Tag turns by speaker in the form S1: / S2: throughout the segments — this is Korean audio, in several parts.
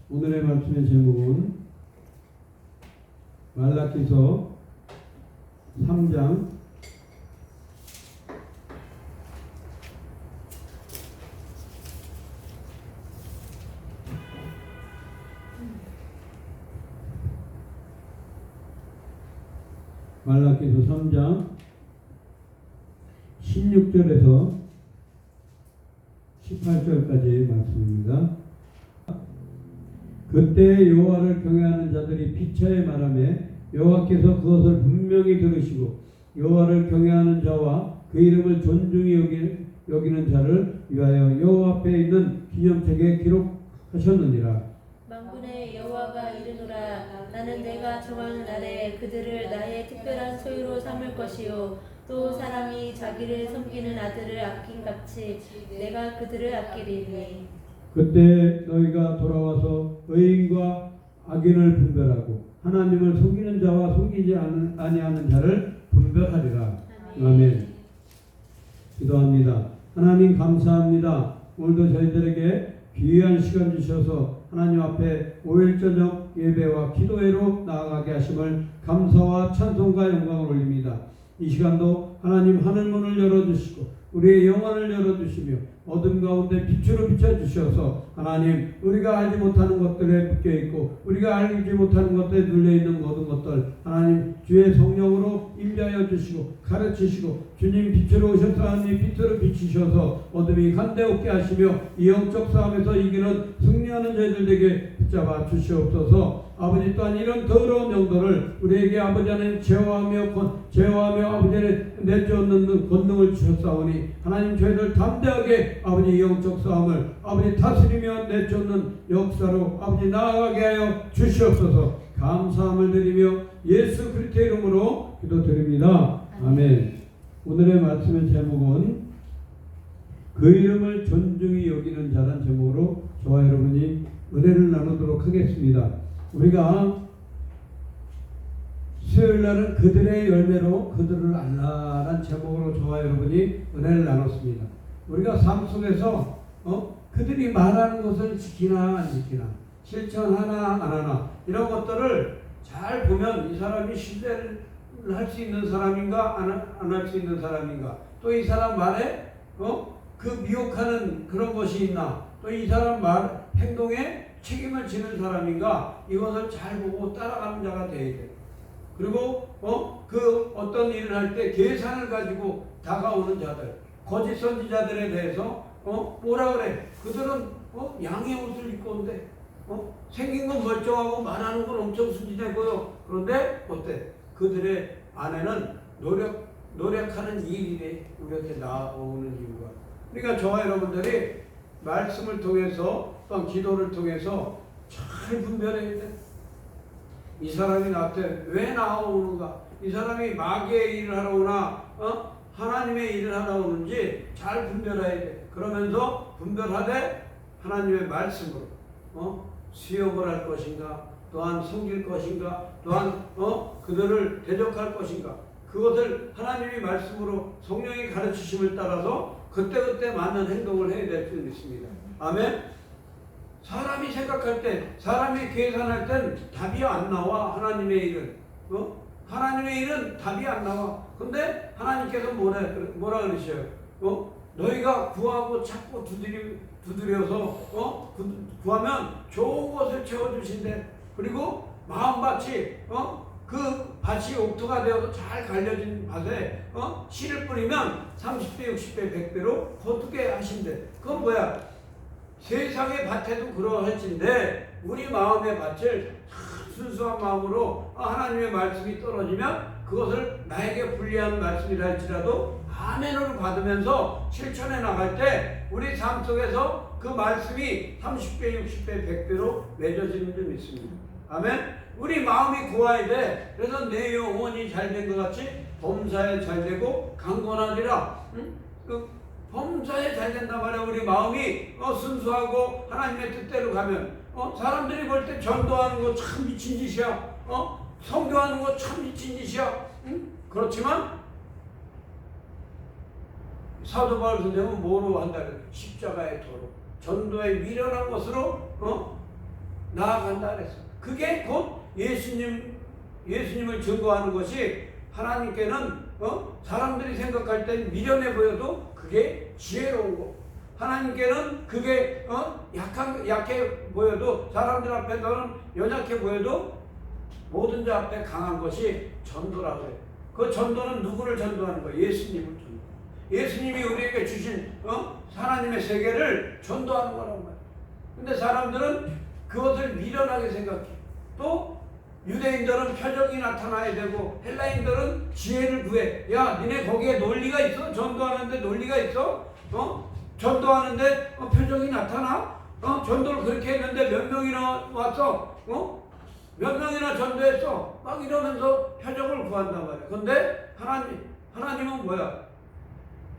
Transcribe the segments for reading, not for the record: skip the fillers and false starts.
S1: 오늘의 말씀의 제목은 말라기서 3장 16절에서 18절까지 말씀입니다. 그때 여호와를 경외하는 자들이 피차에 말하매 여호와께서 그것을 분명히 들으시고 여호와를 경외하는 자와 그 이름을 존중히 여기는 자를 위하여 여호와 앞에 있는 기념책에 기록하셨느니라.
S2: 만군의 여호와가 이르노라. 나는 내가 정하는 날에 그들을 나의 특별한 소유로 삼을 것이요 또 사람이 자기를 섬기는 아들을 아낀같이 내가 그들을 아끼리니.
S1: 그때 너희가 돌아와서 의인과 악인을 분별하고 하나님을 속이는 자와 속이지 아니하는 자를 분별하리라. 아멘. 기도합니다. 하나님 감사합니다. 오늘도 저희들에게 귀한 시간 주셔서 하나님 앞에 5일 저녁 예배와 기도회로 나아가게 하심을 감사와 찬송과 영광을 올립니다. 이 시간도 하나님 하늘문을 열어주시고 우리의 영혼을 열어주시며 어둠 가운데 빛으로 비춰주셔서 하나님 우리가 알지 못하는 것들에 묶여있고 우리가 알지 못하는 것들에 눌려있는 모든 것들 하나님 주의 성령으로 임재하여 주시고 가르치시고 주님 빛으로 오셔서 하나님 빛으로 비추셔서 어둠이 한데없게 하시며 이 영적 싸움에서 이기는 승리하는 저희들에게 붙잡아 주시옵소서. 아버지 또한 이런 더러운 영도를 우리에게 아버지 하나님 제어하며 아버지 내쫓는 권능을 주셨사오니 하나님 저희들 담대하게 아버지 영적 싸움을 아버지 다스리며 내쫓는 역사로 아버지 나아가게 하여 주시옵소서. 감사함을 드리며 예수 그리스도의 이름으로 기도드립니다. 아멘. 오늘의 말씀의 제목은 그 이름을 존중히 여기는 자란 제목으로 저와 여러분이 은혜를 나누도록 하겠습니다. 우리가 수요일날은 그들의 열매로 그들을 알라란 제목으로 저와 여러분이 은혜를 나눴습니다. 우리가 삶 속에서 그들이 말하는 것을 지키나 안 지키나 실천하나 안 하나 이런 것들을 잘 보면 이 사람이 신뢰를 할 수 있는 사람인가 안 할 수 있는 사람인가 또 이 사람 말에 그 미혹하는 그런 것이 있나 또 이 사람 말 행동에 책임을 지는 사람인가 이것을 잘 보고 따라가는 자가 되어야 돼. 그리고 그 어떤 일을 할 때 계산을 가지고 다가오는 자들 거짓 선지자들에 대해서 뭐라 그래 그들은 양의 옷을 입고 온대 생긴 건 멀쩡하고 말하는 건 엄청 순진하고요. 그런데 어때 그들의 안에는 노력하는 일이 이렇게 나오는 이유가 그러니까 저와 여러분들이 말씀을 통해서 또 기도를 통해서 잘 분별해야 돼. 이 사람이 나한테 왜 나오는가? 이 사람이 마귀의 일을 하러 오나 하나님의 일을 하러 오는지 잘 분별해야 돼. 그러면서 분별하되 하나님의 말씀으로 수용을 할 것인가 또한 섬길 것인가 또한 그들을 대적할 것인가 그것을 하나님의 말씀으로 성령의 가르치심을 따라서 그때그때 맞는 행동을 해야 될 수 있습니다. 아멘. 사람이 생각할 때 사람이 계산할 땐 답이 안 나와. 하나님의 일은 하나님의 일은 답이 안 나와. 근데 하나님께서 뭐라 그러셔요? 너희가 구하고 찾고 두드려서 구하면 좋은 것을 채워주신대. 그리고 마음밭이 그 밭이 옥토가 되어서 잘 갈려진 밭에 씨를 뿌리면 30배, 60배, 100배로 거두게 하신대. 그건 뭐야? 세상의 밭에도 그러할진데 우리 마음의 밭을 순수한 마음으로 하나님의 말씀이 떨어지면 그것을 나에게 불리한 말씀이라 할지라도 아멘으로 받으면서 실천해 나갈 때 우리 삶 속에서 그 말씀이 30배, 60배, 100배로 맺어지는 줄 믿습니다. 아멘. 우리 마음이 고와야 돼. 그래서 내 영혼이 잘된 것 같이 범사에 잘되고 강건하리라. 범사에 잘된단 말이야. 우리 마음이 순수하고 하나님의 뜻대로 가면 사람들이 볼 때 전도하는 거 참 미친 짓이야. 성교하는 거 참 미친 짓이야. 그렇지만 사도 바울 선생님은 뭐로 한다는 십자가의 도로 전도의 미련한 것으로 나아간다 그랬어. 그게 곧 예수님을 증거하는 것이 하나님께는 사람들이 생각할 땐 미련해 보여도 그게 지혜로운 거. 하나님께는 그게 약해 보여도 사람들 앞에서는 연약해 보여도 모든 자 앞에 강한 것이 전도라고 해요. 그 전도는 누구를 전도하는 거예요? 예수님을 전도. 예수님이 우리에게 주신 하나님의 세계를 전도하는 거란 말이에요. 근데 사람들은 그것을 미련하게 생각해. 또 유대인들은 표적이 나타나야 되고 헬라인들은 지혜를 구해. 야, 니네 거기에 논리가 있어? 전도하는데 논리가 있어? 전도하는데 표적이 나타나? 전도를 그렇게 했는데 몇 명이나 왔어? 몇 명이나 전도했어? 막 이러면서 표적을 구한단 말이야. 근데 하나님은 뭐야?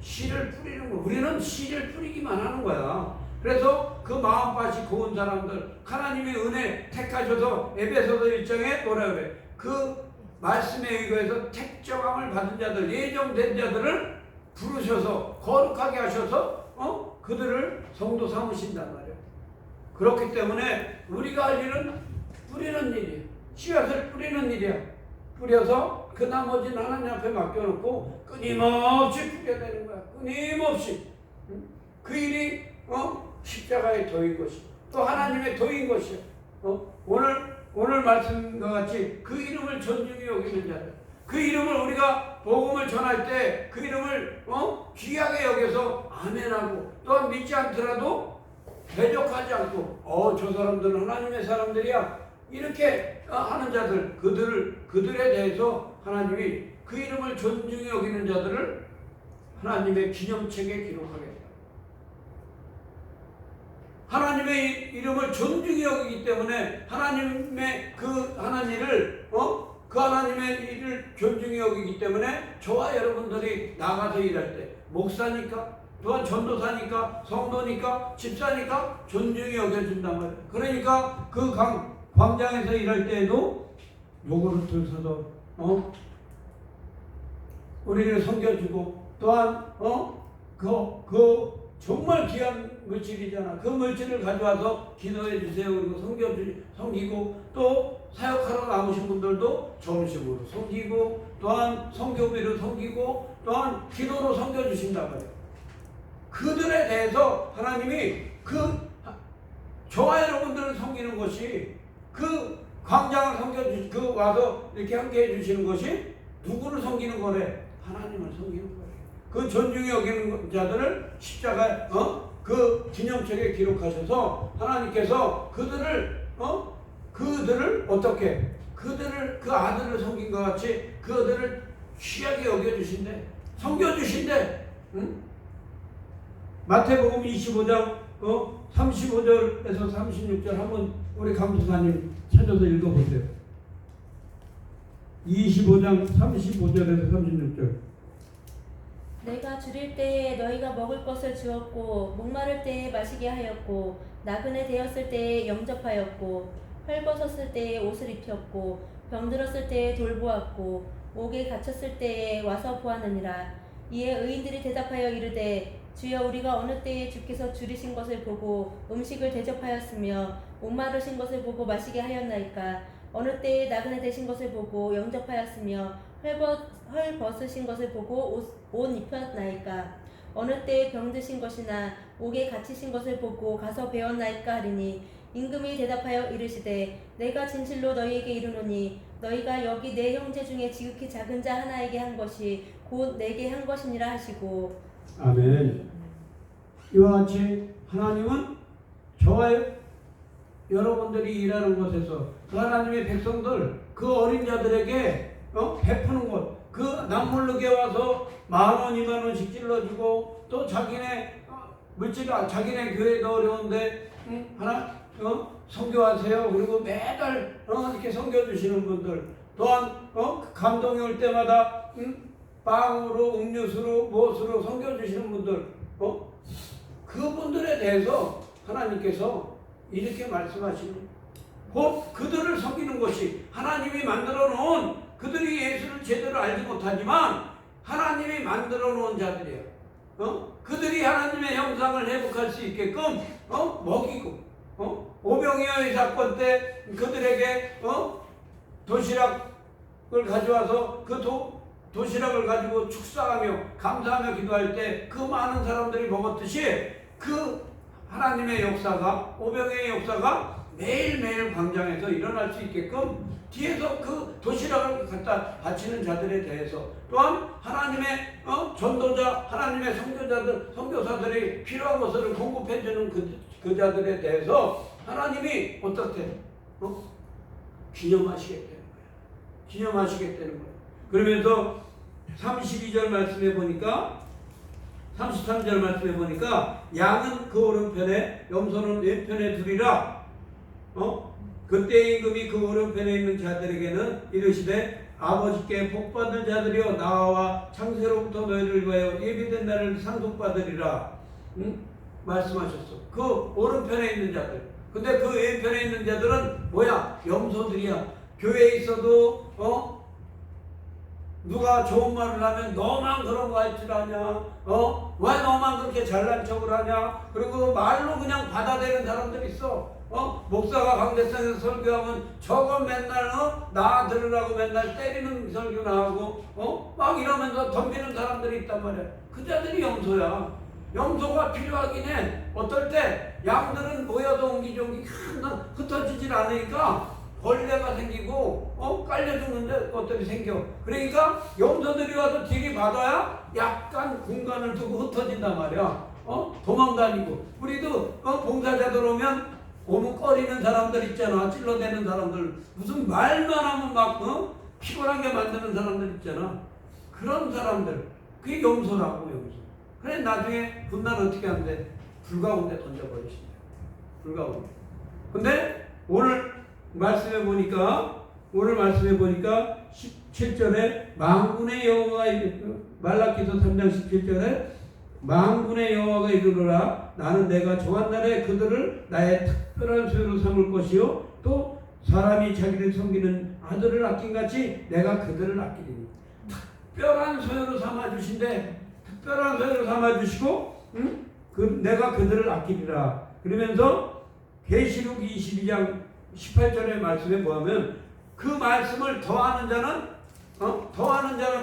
S1: 씨를 뿌리는 거. 우리는 씨를 뿌리기만 하는 거야. 그래서 그 마음밭이 고운 사람들, 하나님의 은혜 택하셔서 에베소서 1장에 뭐라 그래? 그 말씀에 의거해서 택정함을 받은 자들, 예정된 자들을 부르셔서 거룩하게 하셔서 그들을 성도 삼으신단 말이에요. 그렇기 때문에 우리가 할 일은 뿌리는 일이에요. 씨앗을 뿌리는 일이야. 뿌려서 그 나머지는 하나님 앞에 맡겨놓고 끊임없이 뿌려야 되는 거야. 끊임없이. 그 일이 십자가의 도인 것이 또 하나님의 도인 것이야. 오늘 말씀과 같이 그 이름을 존중히 여기는 자들, 그 이름을 우리가 복음을 전할 때 그 이름을 귀하게 여겨서 아멘하고 또한 믿지 않더라도 대적하지 않고 저 사람들은 하나님의 사람들이야 이렇게 하는 자들, 그들에 대해서 하나님이 그 이름을 존중히 여기는 자들을 하나님의 기념책에 기록하겠다. 하나님의 이름을 존중히 여기기 때문에 하나님의 그 하나님을 그 하나님의 일을 존중히 여기기 때문에 저와 여러분들이 나가서 일할 때 목사니까 또한 전도사니까 성도니까 집사니까 존중히 여겨준단 말이에요. 그러니까 그 광장에서 일할 때에도 요거를 들서도 우리를 섬겨주고 또한 그 정말 귀한 물질이잖아. 그 물질을 가져와서 기도해 주세요. 그리고 섬기고 또 사역하러 나오신 분들도 점심으로 섬기고 또한 성교비로 섬기고 또한 기도로 섬겨주신단 말이에요. 그들에 대해서 하나님이 저와 여러분들을 섬기는 것이 그 광장을 와서 이렇게 함께 해주시는 것이 누구를 섬기는 거래? 하나님을 섬기는 거래. 그 존중히 여기는 자들을 십자가에 그 기념책에 기록하셔서 하나님께서 그들을 어떻게 그 아들을 섬긴 것 같이 그들을 귀하게 여겨주신대, 섬겨주신대. 마태복음 25장 35절에서 36절 한번 우리 감독사님 찾아서 읽어보세요. 25장 35절에서 36절.
S2: 내가 줄일 때에 너희가 먹을 것을 주었고 목마를 때에 마시게 하였고 나그네 되었을 때에 영접하였고 헐벗었을 때에 옷을 입혔고 병들었을 때에 돌보았고 옥에 갇혔을 때에 와서 보았느니라. 이에 의인들이 대답하여 이르되 주여 우리가 어느 때에 주께서 줄이신 것을 보고 음식을 대접하였으며 목마르신 것을 보고 마시게 하였나이까. 어느 때에 나그네 되신 것을 보고 영접하였으며 헐벗으신 것을 보고 옷 입혔나이까. 어느 때에 병드신 것이나 옥에 갇히신 것을 보고 가서 배웠나이까 하리니 임금이 대답하여 이르시되 내가 진실로 너희에게 이르노니 너희가 여기 내 형제 중에 지극히 작은 자 하나에게 한 것이 곧 내게 한 것이니라 하시고.
S1: 아멘. 이와 같이 하나님은 저와 여러분들이 일하는 곳에서 그 하나님의 백성들 그 어린 자들에게 베푸는 것, 그 남몰르게 와서 10,000원 20,000원씩 찔러주고 또 자기네 자기네 교회도 어려운데 선교하세요. 그리고 매달 이렇게 선교주시는 분들 또한 감동이 올 때마다 빵으로 음료수로 무엇으로 선교주시는 분들 그분들에 대해서 하나님께서 이렇게 말씀하시는 곧 그들을 섬기는 것이 하나님이 만들어 놓은 그들이 예수를 제대로 알지 못하지만 하나님이 만들어 놓은 자들이에요. 그들이 하나님의 형상을 회복할 수 있게끔 먹이고 오병이어의 사건 때 그들에게 도시락을 가져와서 그 도시락을 가지고 축사하며 감사하며 기도할 때 그 많은 사람들이 먹었듯이 그 하나님의 역사가, 오병이어의 역사가 매일매일 광장에서 일어날 수 있게끔 뒤에서 그 도시락을 갖다 바치는 자들에 대해서, 또한 하나님의 전도자, 하나님의 선교사들이 필요한 것을 공급해주는 그 자들에 대해서 하나님이 어떻게 기념하시겠다는 거예요. 기념하시겠다는 거예요. 그러면서 32절 말씀해 보니까, 33절 말씀해 보니까 양은 그 오른편에 염소는 왼편에 두리라. 그때 임금이 그 오른편에 있는 자들에게는 이르시되 아버지께 복받은 자들이여 나와 창세로부터 너희를 위하여 예비된 날을 상속받으리라. 말씀하셨어. 그 오른편에 있는 자들. 근데 그 왼편에 있는 자들은 뭐야? 염소들이야. 교회에 있어도 누가 좋은 말을 하면 너만 그런 거 할 줄 아냐? 왜 너만 그렇게 잘난 척을 하냐? 그리고 말로 그냥 받아들이는 사람들 있어. 목사가 강대상에서 설교하면 저거 맨날 나 들으라고 맨날 때리는 설교나 하고 막 이러면서 덤비는 사람들이 있단 말이야. 그 자들이 염소야. 염소가 필요하긴 해. 어떨 때 양들은 모여서 옹기종기 항상 흩어지질 않으니까 벌레가 생기고 깔려 죽는데 것들이 생겨. 그러니까 염소들이 와서 딜이 받아야 약간 공간을 두고 흩어진단 말이야. 도망다니고. 우리도 봉사자들 오면 오문거리는 사람들 있잖아. 찔러대는 사람들. 무슨 말만 하면 막 피곤하게 만드는 사람들 있잖아. 그런 사람들. 그게 염소라고, 염소. 그래 나중에 분날 어떻게 하는데 불 가운데 던져버리신다. 불 가운데. 근데 오늘 말씀해 보니까 17절에 만군의 여호와가 말라기서 3장 17절에 만군의 여호와가 이르노라 나는 내가 정한 날에 그들을 나의 특별한 소유로 삼을 것이요 또 사람이 자기를 섬기는 아들을 아낀같이 내가 그들을 아끼리니. 특별한 소유로 삼아주신대. 특별한 소유로 삼아주시고 내가 그들을 아끼리라. 그러면서 계시록 22장 18절의 말씀에 보면 그 말씀을 더하는 자는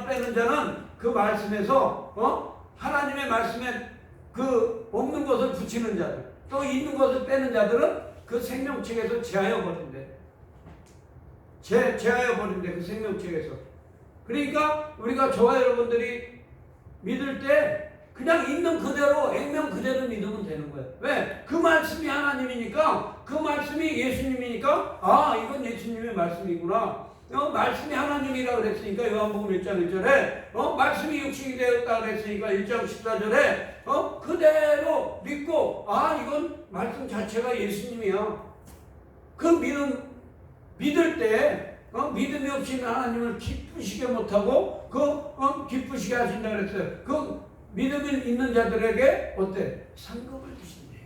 S1: 빼는 자는 그 말씀에서 하나님의 말씀에 그 없는 것을 붙이는 자들, 또 있는 것을 빼는 자들은 그 생명책에서 제하여 버린대. 제하여 버린대, 그 생명책에서. 그러니까 우리가 저와 여러분들이 믿을 때 그냥 있는 그대로 액면 그대로 믿으면 되는 거예요. 왜? 그 말씀이 하나님이니까, 그 말씀이 예수님이니까 이건 예수님의 말씀이구나. 말씀이 하나님이라 그랬으니까 요한복음 1장 1절에 말씀이 육신이 되었다 그랬으니까 1장 14절에 그대로 믿고 이건 말씀 자체가 예수님이야. 그 믿을 때 믿음이 없이는 하나님을 기쁘시게 못하고 기쁘시게 하신다 그랬어요. 그 믿음이 있는 자들에게 어때? 상급을 주신대.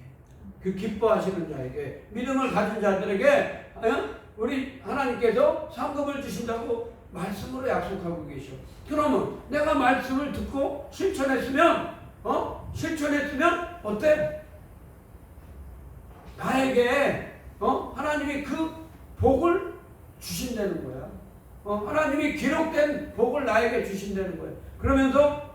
S1: 그 기뻐하시는 자에게, 믿음을 가진 자들에게 우리 하나님께서 상급을 주신다고 말씀으로 약속하고 계셔. 그러면 내가 말씀을 듣고 실천했으면 어때? 나에게 하나님이 그 복을 주신다는 거야. 하나님이 기록된 복을 나에게 주신다는 거야. 그러면서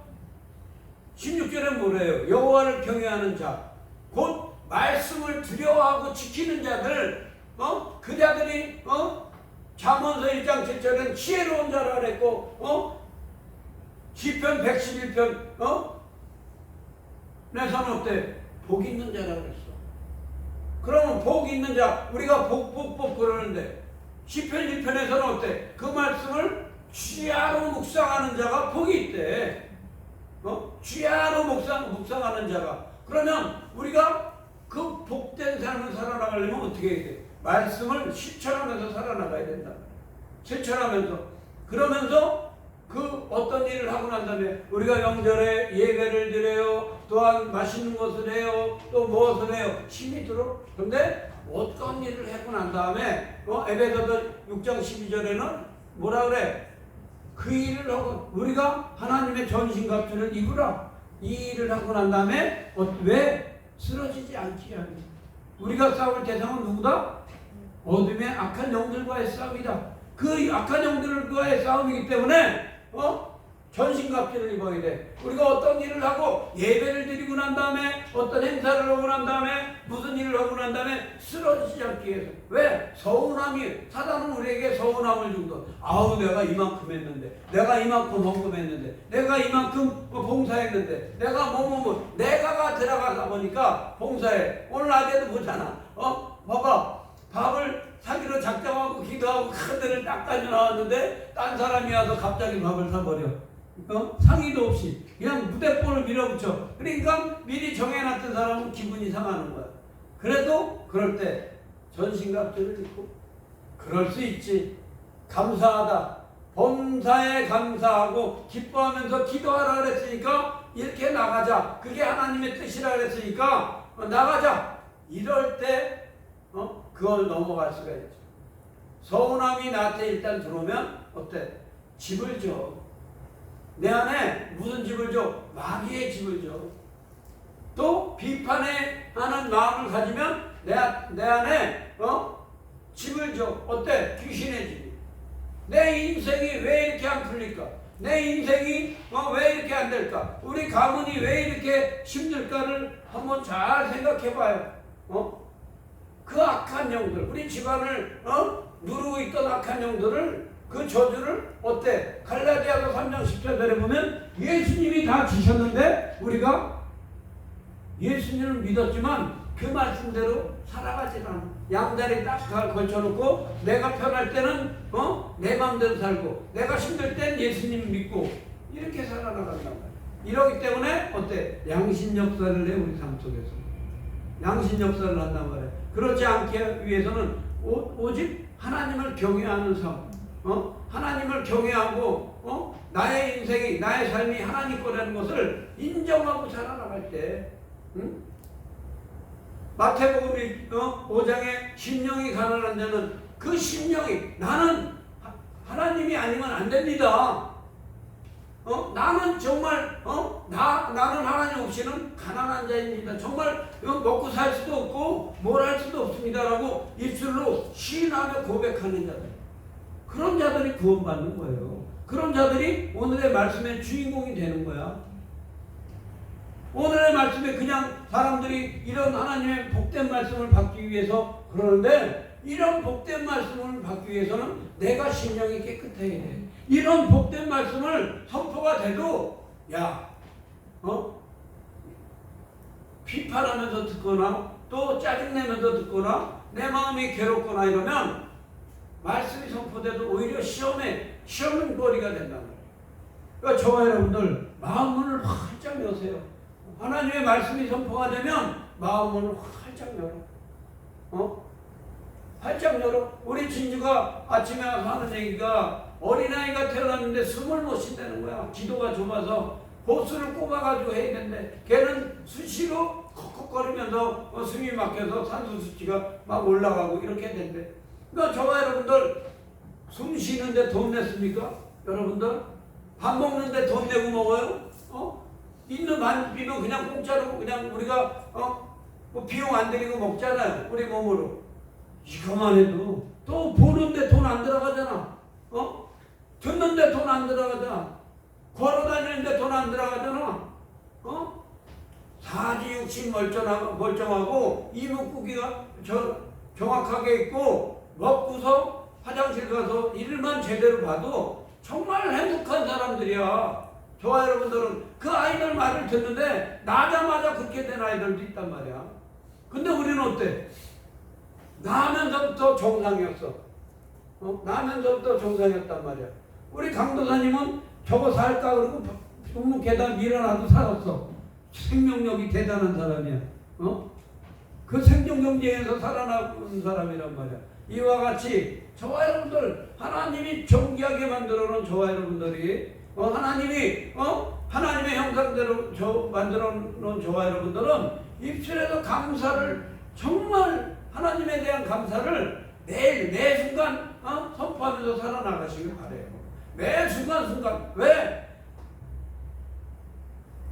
S1: 16절에 뭐래요? 여호와를 경외하는 자, 곧 말씀을 두려워하고 지키는 자들, 그 자들이 잠언서 1장 7절은 지혜로운 자라 그랬고, 시편 111편 내서는 어때? 복 있는 자라 그랬어. 그러면 복 있는 자, 우리가 복 그러는데 시편 1편에서는 어때? 그 말씀을 취하로 묵상하는 자가 복이 있대. 취하로 묵상하는 자가. 그러면 우리가 그 복된 삶을 살아나가려면 어떻게 해야 돼? 말씀을 실천하면서 살아나가야 된다. 실천하면서. 그러면서 그 어떤 일을 하고 난 다음에 우리가 명절에 예배를 드려요. 또한 맛있는 것을 해요. 또 무엇을 해요. 힘이 들어. 근데 어떤 일을 하고 난 다음에 에베소서 6장 12절에는 뭐라 그래? 그 일을 하고 우리가 하나님의 전신갑주를 입으라. 이 일을 하고 난 다음에 왜 쓰러지지 않게 하는, 우리가 싸울 대상은 누구다? 어둠의 악한 영들과의 싸움이다. 그 악한 영들과의 싸움이기 때문에 전신갑주를 입어야 돼. 우리가 어떤 일을 하고 예배를 드리고 난 다음에 어떤 행사를 하고 난 다음에 무슨 일을 하고 난 다음에 쓰러지지 않기 위해서. 왜? 서운함이, 사단은 우리에게 서운함을 주고, 아우 내가 이만큼 했는데, 내가 이만큼 헌금했는데, 내가 이만큼 봉사했는데, 내가 내가가 들어가다 보니까 봉사해. 오늘 낮에도 보잖아. 봐봐, 밥을 사기로 작정하고 기도하고 큰 데를 딱 가져 나왔는데 딴 사람이 와서 갑자기 밥을 사버려. 상의도 없이 그냥 무대볼을 밀어붙여. 그러니까 미리 정해놨던 사람은 기분이 상하는 거야. 그래도 그럴 때 전신갑주를 입고 그럴 수 있지. 감사하다. 범사에 감사하고 기뻐하면서 기도하라 그랬으니까 이렇게 나가자. 그게 하나님의 뜻이라 그랬으니까 나가자. 이럴 때 그걸 넘어갈 수가 있죠. 서운함이 나한테 일단 들어오면 어때? 집을 줘. 내 안에 무슨 집을 줘? 마귀의 집을 줘. 또 비판에 하는 마음을 가지면 내 안에 집을 줘. 어때? 귀신의 집. 내 인생이 왜 이렇게 안 풀릴까? 내 인생이 왜 이렇게 안 될까? 우리 가문이 왜 이렇게 힘들까를 한번 잘 생각해 봐요. 그 악한 영들, 우리 집안을 누르고 있던 악한 영들을, 그 저주를 어때? 갈라디아서 3장 10절에 보면 예수님이 다 지셨는데 우리가 예수님을 믿었지만 그 말씀대로 살아가지 않아. 양다리 딱 걸쳐놓고 내가 편할 때는 내 마음대로 살고 내가 힘들 땐 예수님 믿고 이렇게 살아나간단 말이야. 이러기 때문에 어때? 양심 역사를 해. 우리 삶 속에서 양심 역사를 한단 말이야. 그렇지 않기 위해서는 오직 하나님을 경외하는 삶, 하나님을 경외하고 나의 인생이, 나의 삶이 하나님 거라는 것을 인정하고 살아나갈 때, 마태복음 5장에 심령이 가난한 자는 그 심령이, 나는 하나님이 아니면 안 됩니다. 나는 정말 나는 하나님 없이는 가난한 자입니다. 정말 먹고 살 수도 없고 뭘 할 수도 없습니다라고 입술로 시인하며 고백하는 자들, 그런 자들이 구원받는 거예요. 그런 자들이 오늘의 말씀의 주인공이 되는 거야. 오늘의 말씀에 그냥 사람들이 이런 하나님의 복된 말씀을 받기 위해서 그러는데, 이런 복된 말씀을 받기 위해서는 내가 심령이 깨끗해야 돼. 이런 복된 말씀을 선포가 돼도 비판하면서 듣거나 또 짜증내면서 듣거나 내 마음이 괴롭거나 이러면 말씀이 선포돼도 오히려 시험거리가 된단 말이에요. 그러니까 저와 여러분들 마음문을 활짝 여세요. 하나님의 말씀이 선포가 되면 마음문을 활짝 열어. 활짝 열어. 우리 진주가 아침에 와서 하는 얘기가, 어린아이가 태어났는데 숨을 못 쉰다는 거야. 기도가 좁아서 호수를 꼽아가지고 해야 되는데 걔는 수시로 컥컥거리면서 숨이 막혀서 산소 수치가 막 올라가고 이렇게 된대. 그러니까 저와 여러분들 숨 쉬는데 돈 냈습니까? 여러분들 밥 먹는데 돈 내고 먹어요? 있는 반비면 그냥 공짜로 그냥 우리가 뭐 비용 안 들이고 먹잖아요. 우리 몸으로. 이거만 해도 또 보는데 돈 안 들어가잖아. 듣는데 돈 안 들어가잖아. 걸어 다니는데 돈 안 들어가잖아. 사지 육신 멀쩡하고 이목구기가 정확하게 있고 먹고서 화장실 가서 일만 제대로 봐도 정말 행복한 사람들이야. 저와 여러분들은 그 아이들 말을 듣는데 나자마자 그렇게 된 아이들도 있단 말이야. 근데 우리는 어때? 나면서부터 정상이었어. 나면서부터 정상이었단 말이야. 우리 강도사님은 저거 살까 그러고 동무 계단 밀어놔도 살았어. 생명력이 대단한 사람이야. 그 생존 경쟁에서 살아남은 사람이란 말이야. 이와 같이 저와 여러분들, 하나님이 존귀하게 만들어 놓은 저와 여러분들이, 하나님이 하나님의 형상대로 만들어 놓은 저와 여러분들은 입술에서 감사를, 정말 하나님에 대한 감사를 매일 매 순간 선포하면서 살아나가시길 바래요. 매 순간. 왜?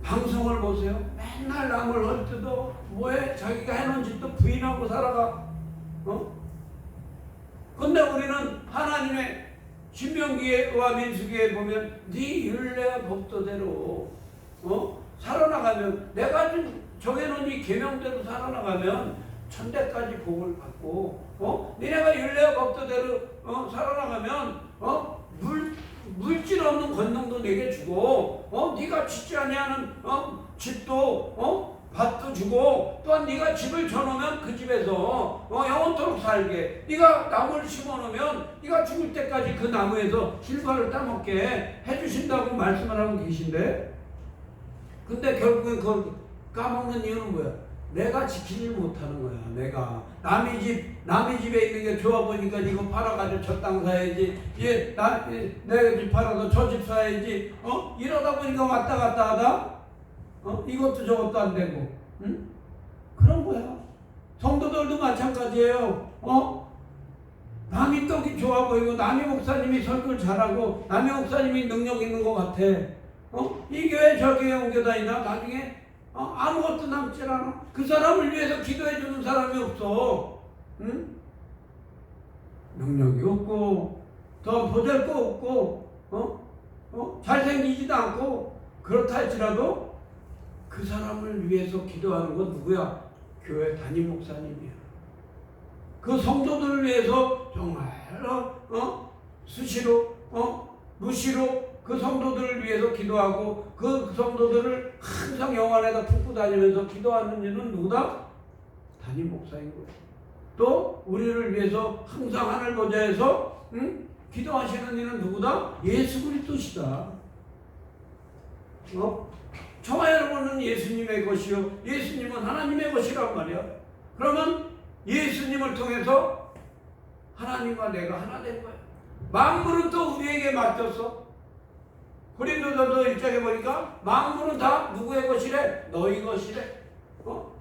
S1: 방송을 보세요. 맨날 남을 헐뜯어. 뭐해? 자기가 해놓은 짓도 부인하고 살아가. 근데 우리는 하나님의 신명기와 민수기에 보면 네 율례와 법도대로 살아나가면, 내가 좀 정해놓은 이 계명대로 살아나가면 천대까지 복을 받고, 니네가 율례와 법도대로 살아나가면 물질 없는 권능도 내게 주고, 네가 짓지 아니하는 집도 밭도 주고, 또한 네가 집을 져놓으면 그 집에서 영원토록 살게, 네가 나무를 심어놓으면 네가 죽을 때까지 그 나무에서 실과를 따먹게 해주신다고 말씀을 하고 계신데, 근데 결국엔 그걸 까먹는 이유는 뭐야? 내가 지키지 못하는 거야. 내가 남의 집에 있는 게 좋아 보니까 이거 팔아가지고 저 땅 사야지, 내 집 팔아서 저 집 사야지, 이러다 보니까 왔다 갔다 하다 이것도 저것도 안 되고, 응? 그런 거야. 성도들도 마찬가지예요. 남이 떡이 좋아 보이고, 남이 목사님이 설교를 잘하고, 남이 목사님이 능력 있는 것 같아. 이 교회 저 교회 옮겨 다니다 나중에 아무것도 남질 않아. 그 사람을 위해서 기도해 주는 사람이 없어. 응? 능력이 없고, 더 보잘거 없고, 잘생기지도 않고, 그렇다 할지라도 그 사람을 위해서 기도하는 건 누구야? 교회 담임 목사님이야. 그 성도들을 위해서 정말 수시로 무시로 그 성도들을 위해서 기도하고, 그 성도들을 항상 영안에다 품고 다니면서 기도하는 이는 누구다? 담임 목사인 거예요. 또 우리를 위해서 항상 하늘 보좌에서 기도하시는 이는 누구다? 예수 그리스도시다. 저와 여러분은 예수님의 것이요, 예수님은 하나님의 것이란 말이야. 그러면 예수님을 통해서 하나님과 내가 하나 된 거야. 만물은 또 우리에게 맡겼어. 고린도전서 1장에 보니까 만물은 다 누구의 것이래? 너희 것이래.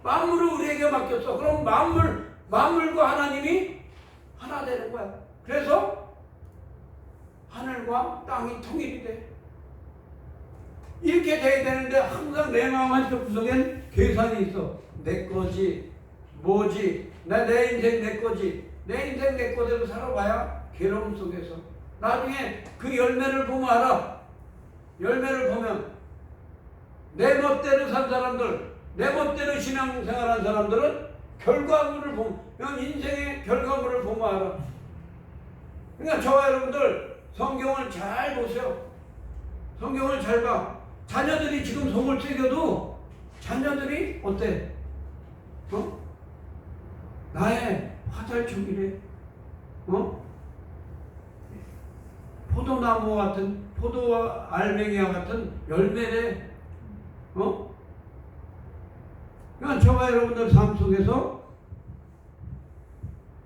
S1: 만물을 우리에게 맡겼어. 그럼 만물과 하나님이 하나 되는 거야. 그래서 하늘과 땅이 통일이 돼. 이렇게 돼야 되는데 항상 내 마음 한쪽 구석엔 계산이 있어. 내 거지, 뭐지, 내 인생 내 거지. 내 인생 내 거대로 살아봐야 괴로움 속에서 나중에 그 열매를 보면 알아. 열매를 보면 내 멋대로 산 사람들, 내 멋대로 신앙생활한 사람들은 결과물을 보면, 인생의 결과물을 보면 알아. 그러니까 저와 여러분들 성경을 잘 보세요. 성경을 잘 봐. 자녀들이 지금 속을 새겨도 자녀들이 어때? 나의 화살촉이래. 포도나무와 같은, 포도와 알맹이와 같은 열매래. 그러니까 저와 여러분들 삶 속에서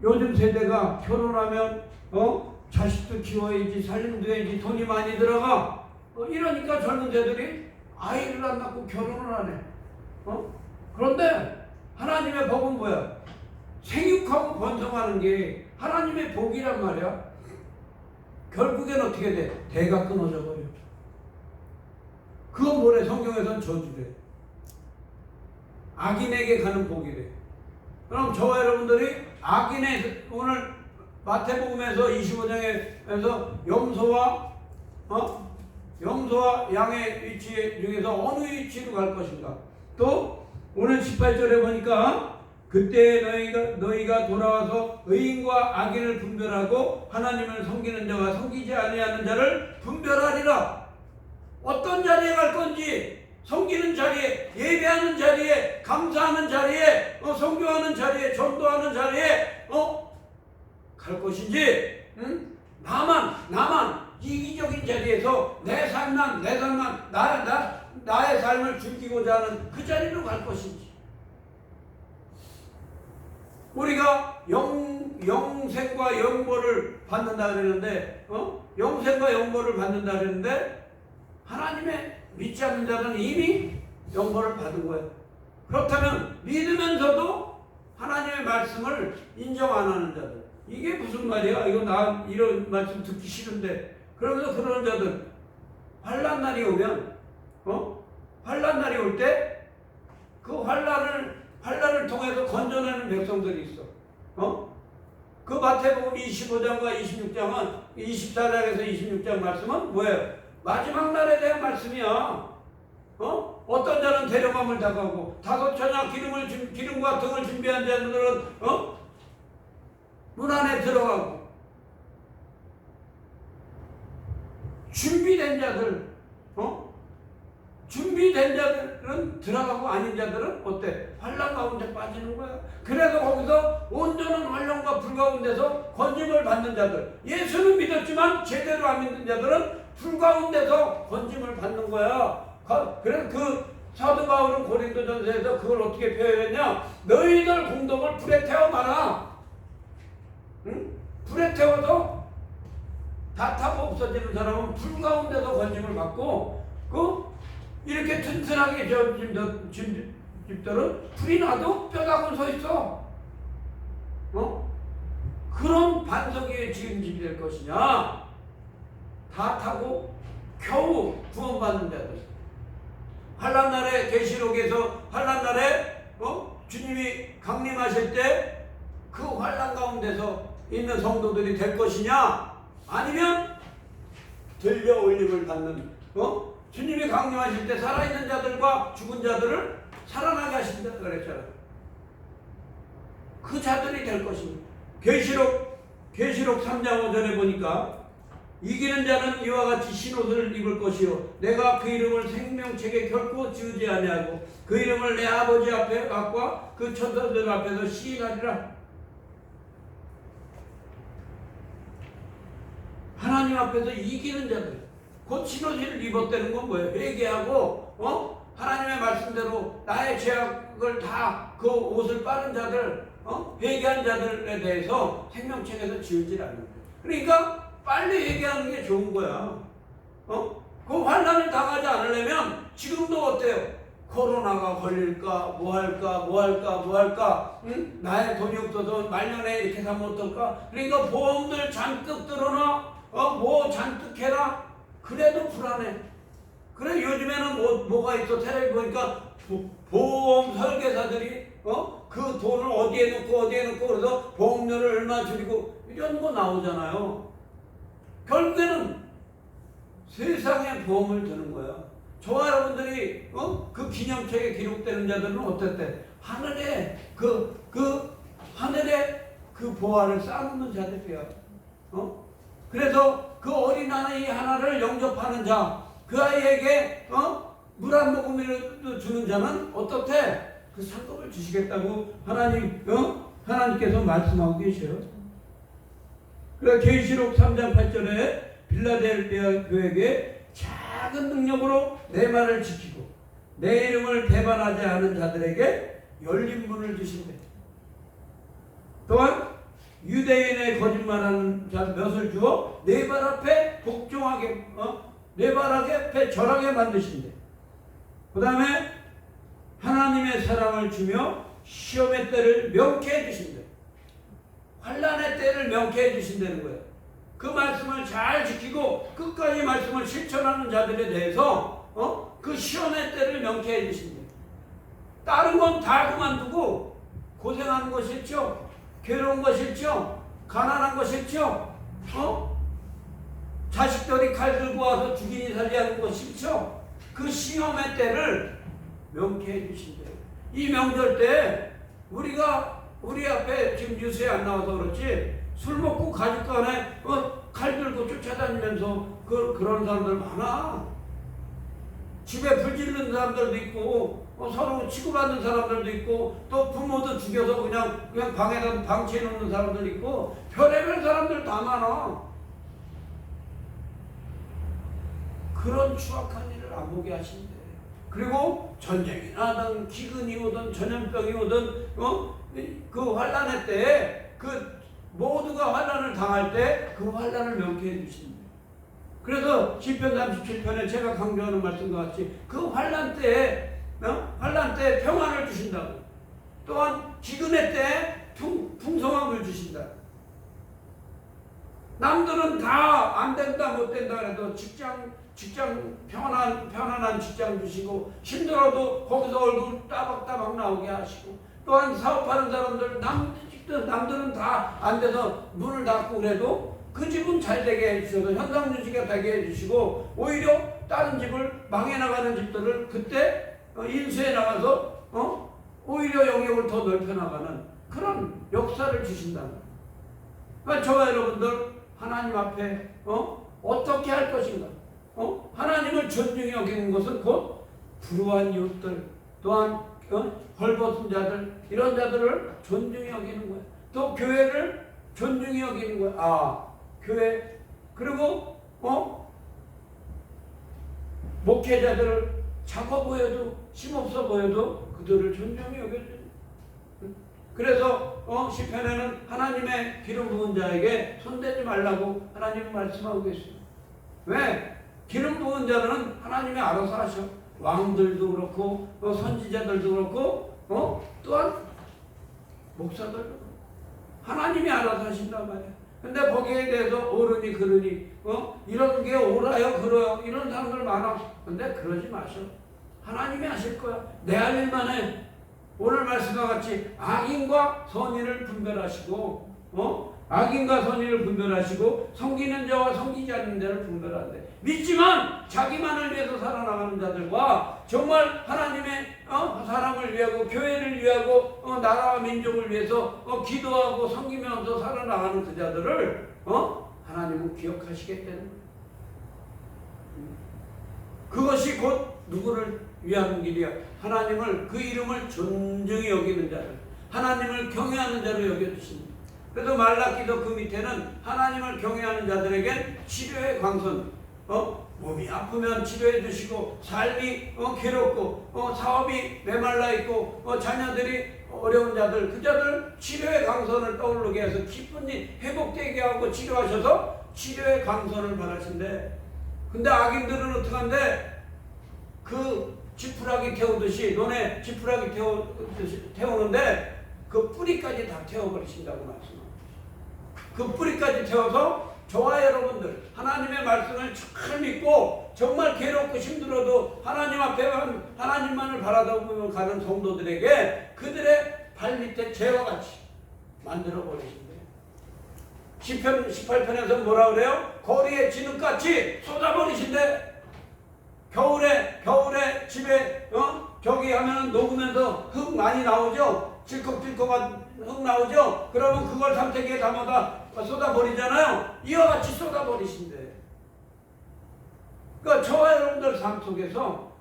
S1: 요즘 세대가 결혼하면 자식도 키워야지, 살림도 해야지, 돈이 많이 들어가. 이러니까 젊은 세들이 아이를 안 낳고 결혼을 안 해. 그런데 하나님의 복은 뭐야? 생육하고 번성하는 게 하나님의 복이란 말이야. 결국엔 어떻게 돼? 대가 끊어져 버려. 그건 뭐래? 성경에서는 저주래. 악인에게 가는 복이래. 그럼 저와 여러분들이 악인의, 오늘 마태복음에서 25장에서 염소와 양의 위치 중에서 어느 위치로 갈 것인가? 또 오늘 18절에 보니까 그때 너희가 돌아와서 의인과 악인을 분별하고 하나님을 섬기는 자와 섬기지 아니하는 자를 분별하리라. 어떤 자리에 갈 건지, 섬기는 자리에, 예배하는 자리에, 감사하는 자리에, 선교하는 자리에, 전도하는 자리에 갈 것인지, 나만 이기적인 자리에서 내 삶만 나의 삶을 즐기고자 하는 그 자리로 갈 것인지, 우리가 영생과 영벌을 받는다 그러는데, 영생과 영벌을 받는다 그러는데, 하나님의 믿지 않는 자는 이미 영벌을 받은 거예요. 그렇다면 믿으면서도 하나님의 말씀을 인정 안 하는 자들, 이게 무슨 말이야? 나 이런 말씀 듣기 싫은데, 그러면서 그러는 자들, 환난 날이 오면, 환난 날이 올 때 그 환란을 통해서 건져내는 백성들이 있어. 그 마태복음 25장과 26장은 24장에서 26장 말씀은 뭐예요? 마지막 날에 대한 말씀이야. 어떤 자는 데려감을 당하고 다섯 처냐 기름과 등을 준비한 자들은 문 안에 들어가고 준비된 자들은 들어가고 아닌 자들은 어때? 환란 가운데 빠지는 거야. 그래서 거기서 온전한 환란과 불 가운데서 건짐을 받는 자들, 예수는 믿었지만 제대로 안 믿는 자들은 불 가운데서 건짐을 받는 거야. 그래서 그 사도 바울은 고린도전서에서 그걸 어떻게 표현했냐? 너희들 공덕을 불에 태워 마라. 응? 불에 태워서 다 타고 없어지는 사람은 불 가운데서 건짐을 받고 이렇게 튼튼하게 집들은 불이 나도 뼈다군 서 있어. 그런 반석의 지은 집이 될 것이냐? 다 타고 겨우 구원받는 자들. 환란날에 계시록에서 환란날에 주님이 강림하실 때 그 환란 가운데서 있는 성도들이 될 것이냐? 아니면 들려 올림을 받는 주님이 강림하실 때 살아있는 자들과 죽은 자들을 살아나게 하신다 그랬잖아요. 그 자들이 될 것입니다. 계시록 3장 5절에 보니까 이기는 자는 이와 같이 흰옷을 입을 것이요 내가 그 이름을 생명책에 결코 지우지 아니하고 그 이름을 내 아버지 앞과 그 천사들 앞에서 시인하리라. 하나님 앞에서 이기는 자들, 곧 흰옷을 입었다는 건 뭐예요? 회개하고 하나님의 말씀대로 나의 죄악을 다 그 옷을 빠른 자들, 회개한 자들에 대해서 생명책에서 지우지 않는 거예요. 그러니까 빨리 회개하는 게 좋은 거야. 그 환난을 당하지 않으려면 지금도 어때요? 코로나가 걸릴까, 뭐 할까, 응? 나의 돈이 없어서 말년에 이렇게 사면 어떨까? 그러니까 보험들 잔뜩 들어놔, 뭐 잔뜩 해라. 그래도 불안해. 그래 요즘에는 뭐가 있어? 텔레비 보니까 보험 설계사들이 그 돈을 어디에 넣고 그래서 보험료를 얼마 줄이고 이런 거 나오잖아요. 결국에는 세상에 보험을 드는 거야. 저와 여러분들이 그 기념책에 기록되는 자들은 어땠대? 하늘에 하늘에 그 보화를 쌓는 자들이야. 그래서 그 어린 아이 하나를 영접하는 자, 그 아이에게 물 한 모금이라도 주는 자는 어떻게 그 상급을 주시겠다고 하나님께서 말씀하고 계셔요. 그래 계시록 3장 8절에 빌라델비아 교회에게 작은 능력으로 내 말을 지키고 내 이름을 배반하지 않은 자들에게 열린 문을 주신대. 또한 유대인의 거짓말하는 자 몇을 주어 내 발 앞에 복종하게 내 발 앞에 절하게 만드신대. 그 다음에 하나님의 사랑을 주며 시험의 때를 명쾌해 주신대. 환난의 때를 명쾌해 주신다는 거예요. 그 말씀을 잘 지키고 끝까지 말씀을 실천하는 자들에 대해서 그 시험의 때를 명쾌해 주신대. 다른 건 다 그만두고 고생하는 거 싫죠? 괴로운 거 싫죠? 가난한 거 싫죠? 자식들이 칼 들고 와서 죽이니 살리하는 거 싫죠? 그 시험의 때를 명쾌해 주신대요. 이 명절 때 우리 앞에 지금 뉴스에 안 나와서 그렇지 술 먹고 가족 간에 칼 들고 쫓아다니면서 그런 사람들 많아. 집에 불 지르는 사람들도 있고 서로 치고받는 사람들도 있고 또 부모도 죽여서 그냥 방에다 방치해 놓는 사람들 있고 별의별 사람들 다 많아. 그런 추악한 일을 안 보게 하신대. 그리고 전쟁이 나든 기근이 오든 전염병이 오든 그 환난의 때에 그 모두가 환난을 당할 때 그 환난을 명쾌해 주신대. 그래서 시편 37편에 제가 강조하는 말씀과 같이 그 환난 때에 평안을 주신다고. 또한 기근의 때에 풍성함을 주신다. 남들은 다 안 된다 못 된다 그래도 직장 직장 편안한 직장 주시고 힘들어도 거기서 얼굴 따박따박 나오게 하시고 또한 사업하는 사람들 남들은 다 안 돼서 문을 닫고 그래도 그 집은 잘 되게 해주셔서 현상 유지가 되게 해주시고 오히려 다른 집을 망해 나가는 집들을 그때 인수해 나가서 오히려 영역을 더 넓혀 나가는 그런 역사를 주신다는 거예요. 그러니까 저와 여러분들 하나님 앞에 어떻게 할 것인가? 하나님을 존중히 여기는 것은 곧 불우한 이웃들 또한 벌벗은 자들 이런 자들을 존중히 여기는 거예요. 또 교회를 존중히 여기는 거예요. 교회 그리고 목회자들을 작아 보여도 힘없어 보여도 그들을 존중히 여겨줘요. 그래서 시편에는 하나님의 기름 부은 자에게 손대지 말라고 하나님은 말씀하고 계십니다. 왜? 기름 부은 자는 하나님이 알아서 하셔. 왕들도 그렇고 선지자들도 그렇고 또한 목사들도 그렇고 하나님이 알아서 하신단 말이야. 근데 거기에 대해서 옳으니 그르니 이런 게 옳아요 그러요 이런 사람들 많아. 근데 그러지 마셔. 하나님이 하실 거야. 내 할 일만 해. 오늘 말씀과 같이 악인과 선인을 분별하시고 악인과 선인을 분별하시고 섬기는 자와 섬기지 않는 자를 분별한대. 믿지만 자기만을 위해서 살아나가는 자들과 정말 하나님의 사람을 위하고 교회를 위하고 나라와 민족을 위해서 기도하고 섬기면서 살아나가는 그 자들을 하나님은 기억하시겠다는 거예요. 그것이 곧 누구를 위하는 길이야. 하나님을 그 이름을 존중히 여기는 자를 하나님을 경외하는 자로 여겨주십니다. 그래서 말라기도 그 밑에는 하나님을 경외하는 자들에겐 치료의 광선 몸이 아프면 치료해 주시고 삶이 괴롭고 사업이 메말라 있고 자녀들이 어려운 자들 그 자들 치료의 광선을 떠오르게 해서 기쁜 일 회복되게 하고 치료하셔서 치료의 광선을 바라신대. 근데 악인들은 어떻게 한대? 그 지푸라기 태우듯이 너네 지푸라기 태우는데 그 뿌리까지 다 태워버리신다고 말씀합니다. 그 뿌리까지 태워서 저와 여러분들 하나님의 말씀을 잘 믿고 정말 괴롭고 힘들어도 하나님 앞에 하나님만을 바라보며 가는 성도들에게 그들의 발밑에 재와 같이 만들어 버리신대요. 시편 18편에서 뭐라 그래요? 거리에 진흙같이 쏟아버리신대. 겨울에 집에 저기 하면 녹으면서 흙 많이 나오죠. 질컥질컥한 흙 나오죠. 그러면 그걸 삼태기에 담아다 쏟아버리잖아요. 이와 같이 쏟아버리신대. 그러니까 저와 여러분들 삶 속에서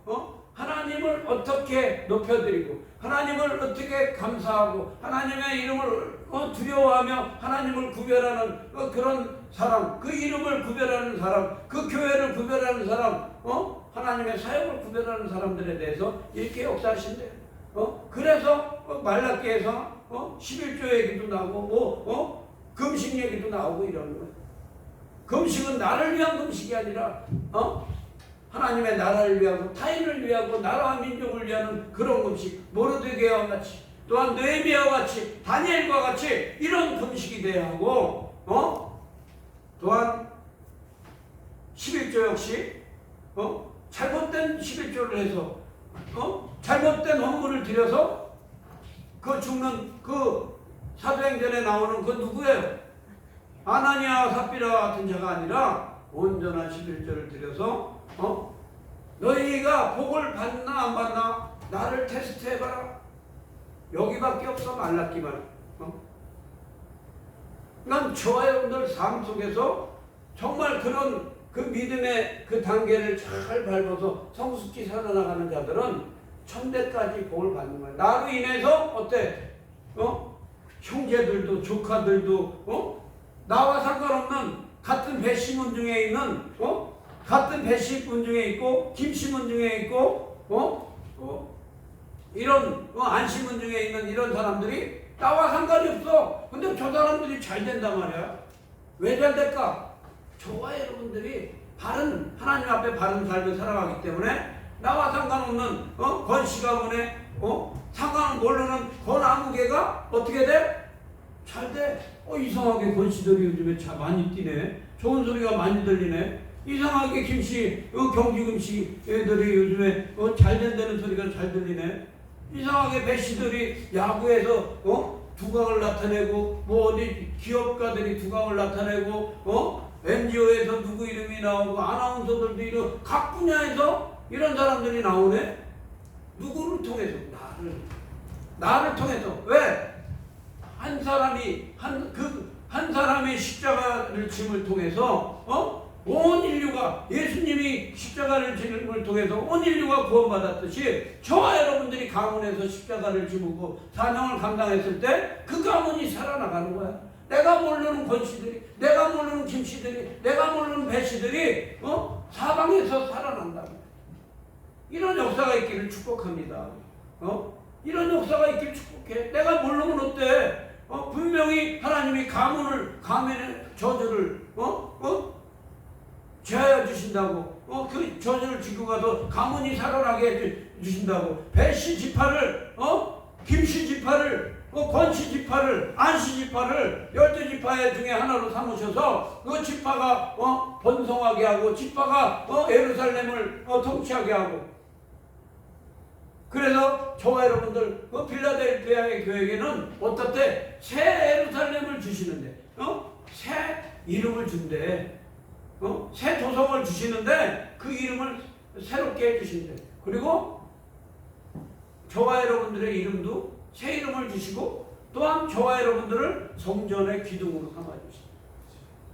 S1: 하나님을 어떻게 높여드리고 하나님을 어떻게 감사하고 하나님의 이름을 두려워하며 하나님을 구별하는 그런 사람, 그 이름을 구별하는 사람, 그 교회를 구별하는 사람, 하나님의 사역을 구별하는 사람들에 대해서 이렇게 역사하신대요. 그래서 말라기에서 11조 얘기도 나오고 금식 얘기도 나오고 이러는 거예요. 금식은 나를 위한 금식이 아니라 하나님의 나라를 위하고 타인을 위하고 나라와 민족을 위하는 그런 금식, 모르드게와 같이 또한 느헤미야와 같이 다니엘과 같이 이런 금식이 돼야 하고 또한 11조 역시 잘못된 11조를 해서 잘못된 헌물을 드려서 그 죽는 그 사도행전에 나오는 그 누구예요? 아나니아와 삽비라 같은 자가 아니라 온전한 11조를 드려서 너희가 복을 받나 안 받나 나를 테스트해봐라. 여기밖에 없어. 말라기만. 난 저와 여러분들 삶 속에서 정말 그런 그 믿음의 그 단계를 잘 밟아서 성숙히 살아나가는 자들은 천대까지 복을 받는 거야. 나로 인해서 어때? 형제들도 조카들도 나와 상관없는 같은 배심원 중에 있는 같은 배심원 중에 있고 김심원 중에 있고 이런 안심원 중에 있는 이런 사람들이 나와 상관이 없어. 근데 저 사람들이 잘 된단 말이야. 왜 잘 될까? 저와 여러분들이 바른 하나님 앞에 바른 삶을 살아가기 때문에 나와 상관없는 건시가문에 상관은 모르는 건아무개가 어떻게 돼? 잘 돼. 이상하게 건시들이 요즘에 참 많이 뛰네. 좋은 소리가 많이 들리네. 이상하게 김씨, 경주김씨 애들이 요즘에 잘 된다는 소리가 잘 들리네. 이상하게 배씨들이 야구에서 두각을 나타내고, 뭐 어디 기업가들이 두각을 나타내고, NGO에서 누구 이름이 나오고, 아나운서들도 이런 각 분야에서 이런 사람들이 나오네. 누구를 통해서? 나를 통해서. 왜? 한 사람이 한 사람의 십자가를 짐을 통해서 온 인류가, 예수님이 십자가를 짐을 통해서 온 인류가 구원받았듯이 저와 여러분들이 가문에서 십자가를 지고 사명을 감당했을 때 그 가문이 살아나가는 거야. 내가 모르는 권씨들이, 내가 모르는 김씨들이, 내가 모르는 배씨들이 사방에서 살아난다. 이런 역사가 있기를 축복합니다. 이런 역사가 있기를 축복해. 내가 모르면 어때? 분명히 하나님이 가문의 저주를 제하여 주신다고, 그 저주를 지고 가서 가문이 살아나게 주신다고. 배씨 지파를, 김씨 지파를, 권씨 지파를, 안씨 지파를 12지파 중에 하나로 삼으셔서 그 지파가 번성하게 하고, 지파가 예루살렘을 통치하게 하고. 그래서 저와 여러분들 필라델피아의 교회에는 어떻게 새 예루살렘을 주시는데, 새 이름을 준대. 새 도성을 주시는데 그 이름을 새롭게 해주신대. 그리고 저와 여러분들의 이름도 새 이름을 주시고, 또한 저와 여러분들을 성전의 기둥으로 삼아주십니다.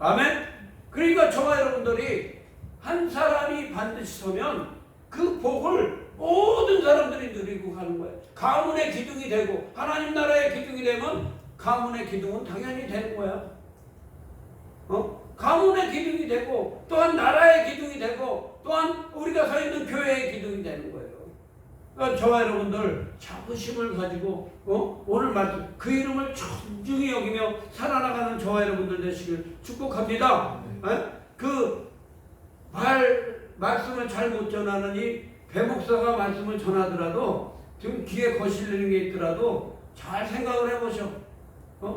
S1: 아멘. 그러니까 저와 여러분들이 한 사람이 반드시 서면 그 복을 모든 사람들이 누리고 가는 거예요. 가문의 기둥이 되고, 하나님 나라의 기둥이 되면 가문의 기둥은 당연히 되는 거야. 가문의 기둥이 되고, 또한 나라의 기둥이 되고, 또한 우리가 서 있는 교회의 기둥이 되는 거예요. 그러니까 저와 여러분들 자부심을 가지고 오늘 말씀 그 이름을 존중히 여기며 살아나가는 저와 여러분들 되시길 축복합니다. 그 말씀을 잘 못 전하느니 배목사가 말씀을 전하더라도 지금 귀에 거슬리는 게 있더라도 잘 생각을 해보셔.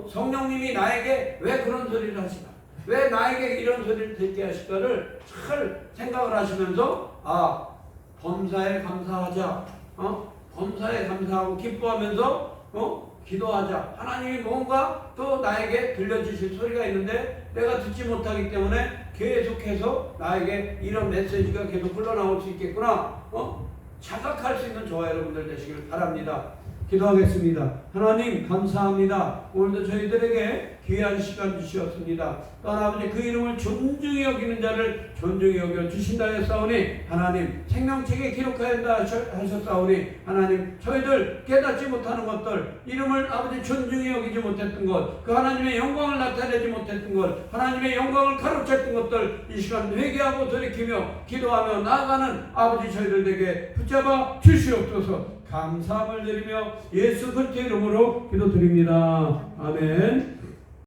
S1: 성령님이 나에게 왜 그런 소리를 하시나, 왜 나에게 이런 소리를 듣게 하실까를 잘 생각을 하시면서 범사에 감사하자, 범사에 감사하고 기뻐하면서 기도하자. 하나님이 뭔가 또 나에게 들려주실 소리가 있는데 내가 듣지 못하기 때문에 계속해서 나에게 이런 메시지가 계속 흘러나올 수 있겠구나, 자각할 수 있는 저와 여러분들 되시길 바랍니다. 기도하겠습니다. 하나님 감사합니다. 오늘도 저희들에게 귀한 시간 주셨습니다. 또한 아버지 그 이름을 존중히 여기는 자를 존중히 여겨 주신다 했사오니, 하나님 생명책에 기록하였다 하셨사오니, 하나님 저희들 깨닫지 못하는 것들, 이름을 아버지 존중히 여기지 못했던 것, 그 하나님의 영광을 나타내지 못했던 것, 하나님의 영광을 가로챘던 것들 이 시간 회개하고 돌이키며 기도하며 나아가는 아버지 저희들에게 붙잡아 주시옵소서. 감사함을 드리며 예수 그리스도의 이름으로 기도드립니다. 아멘.